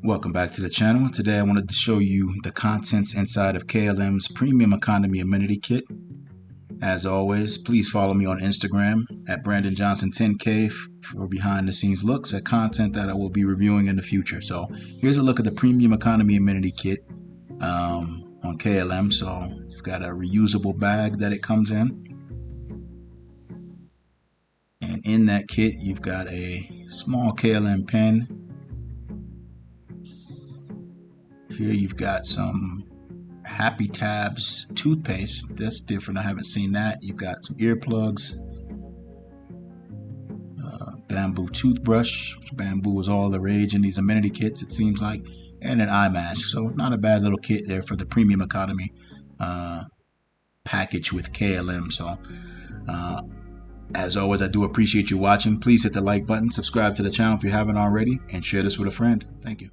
Welcome back to the channel. Today I wanted to show you the contents inside of KLM's Premium Economy Amenity Kit. As always, please follow me on Instagram at BrandonJohnson10K for behind the scenes looks at content that I will be reviewing in the future. So here's a look at the Premium Economy Amenity Kit on KLM. So you've got a reusable bag that it comes in. And in that kit, you've got a small KLM pen. Here you've got some Happy Tabs toothpaste. That's different. I haven't seen that. You've got some earplugs, bamboo toothbrush. Bamboo is all the rage in these amenity kits, it seems like, and an eye mask. So not a bad little kit there for the premium economy package with KLM. So as always, I do appreciate you watching. Please hit the like button, subscribe to the channel if you haven't already, and share this with a friend. Thank you.